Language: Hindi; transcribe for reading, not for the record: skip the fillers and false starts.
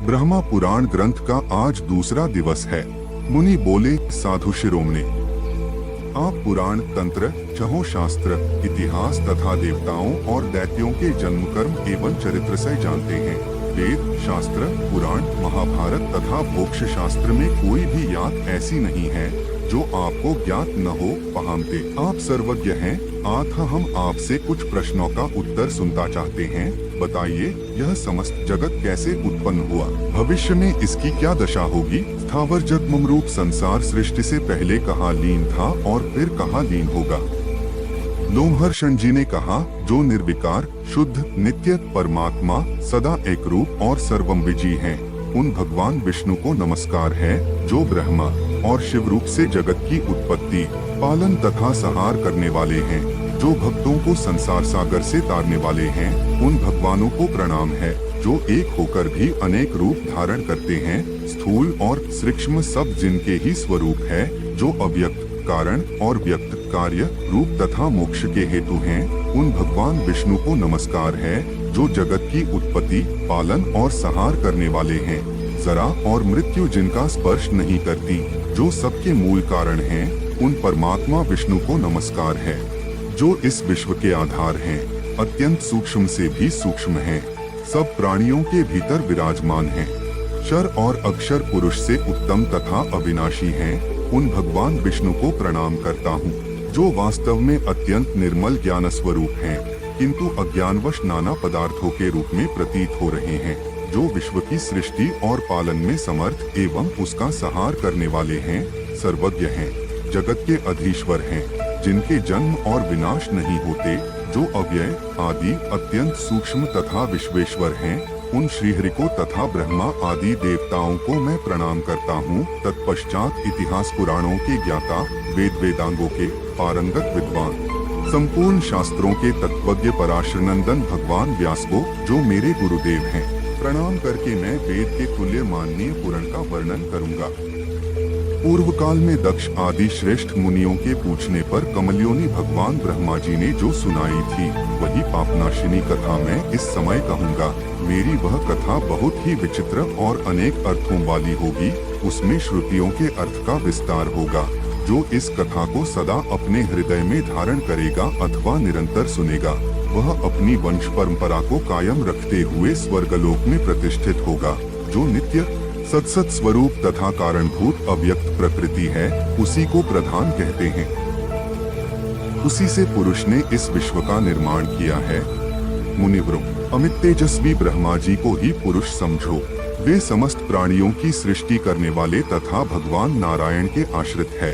ब्रह्मा पुराण ग्रंथ का आज दूसरा दिवस है। मुनि बोले, साधु शिरोमणे, आप पुराण, तंत्र, छहों शास्त्र, इतिहास तथा देवताओं और दैत्यों के जन्म, कर्म एवं चरित्र से जानते हैं। वेद, शास्त्र, पुराण, महाभारत तथा मोक्ष शास्त्र में कोई भी यात ऐसी नहीं है जो आपको ज्ञात न हो। पहामते, आप सर्वज्ञ हैं, अतः हम आपसे कुछ प्रश्नों का उत्तर सुनना चाहते हैं। बताइए, यह समस्त जगत कैसे उत्पन्न हुआ? भविष्य में इसकी क्या दशा होगी? स्थावर जगम रूप संसार सृष्टि से पहले कहाँ लीन था और फिर कहाँ लीन होगा? लोमहर्षण जी ने कहा, जो निर्विकार, शुद्ध, नित्य परमात्मा, सदा एक रूप और सर्वम्विजी हैं, उन भगवान विष्णु को नमस्कार है, जो ब्रह्मा और शिव रूप से जगत की उत्पत्ति, पालन तथा संहार करने वाले हैं, जो भक्तों को संसार सागर से तारने वाले हैं। उन भगवानों को प्रणाम है, जो एक होकर भी अनेक रूप धारण करते हैं, स्थूल और सूक्ष्म सब जिनके ही स्वरूप है, जो अव्यक्त, कारण और व्यक्त, कार्य, रूप तथा मोक्ष के हेतु हैं। उन भगवान विष्णु को नमस्कार है, जो जगत की उत्पत्ति, पालन और संहार करने वाले हैं। जरा और मृत्यु जिनका स्पर्श नहीं करती, जो सबके मूल कारण हैं, उन परमात्मा विष्णु को नमस्कार है, जो इस विश्व के आधार हैं, अत्यंत सूक्ष्म से भी सूक्ष्म हैं, सब प्राणियों के भीतर विराजमान हैं, क्षर और अक्षर पुरुष से उत्तम तथा अविनाशी हैं। उन भगवान विष्णु को प्रणाम करता हूँ, जो वास्तव में अत्यंत निर्मल ज्ञान स्वरूप हैं, किंतु अज्ञानवश नाना पदार्थों के रूप में प्रतीत हो रहे हैं, जो विश्व की सृष्टि और पालन में समर्थ एवं उसका संहार करने वाले हैं, सर्वज्ञ हैं, जगत के अधीश्वर हैं, जिनके जन्म और विनाश नहीं होते, जो अव्यय, आदि, अत्यंत सूक्ष्म तथा विश्वेश्वर हैं। उन श्रीहरि को तथा ब्रह्मा आदि देवताओं को मैं प्रणाम करता हूँ। तत्पश्चात इतिहास पुराणों के ज्ञाता, वेद वेदांगों के पारंगत विद्वान, संपूर्ण शास्त्रों के तत्वज्ञ पराशर नंदन भगवान व्यास को, जो मेरे गुरुदेव हैं, प्रणाम करके मैं वेद के तुल्य माननीय पुराण का वर्णन करूँगा। पूर्व काल में दक्ष आदि श्रेष्ठ मुनियों के पूछने पर कमलयोनि भगवान ब्रह्मा जी ने जो सुनाई थी, वही पापनाशिनी कथा मैं इस समय कहूँगा। मेरी वह कथा बहुत ही विचित्र और अनेक अर्थों वाली होगी। उसमें श्रुतियों के अर्थ का विस्तार होगा। जो इस कथा को सदा अपने हृदय में धारण करेगा अथवा निरंतर सुनेगा, वह अपनी वंश परंपरा को कायम रखते हुए स्वर्गलोक में प्रतिष्ठित होगा। जो नित्य सत्सत स्वरूप तथा कारणभूत अव्यक्त प्रकृति है, उसी को प्रधान कहते हैं। उसी से पुरुष ने इस विश्व का निर्माण किया है। मुनिवरों, अमित तेजस्वी ब्रह्मा जी को ही पुरुष समझो। वे समस्त प्राणियों की सृष्टि करने वाले तथा भगवान नारायण के आश्रित है।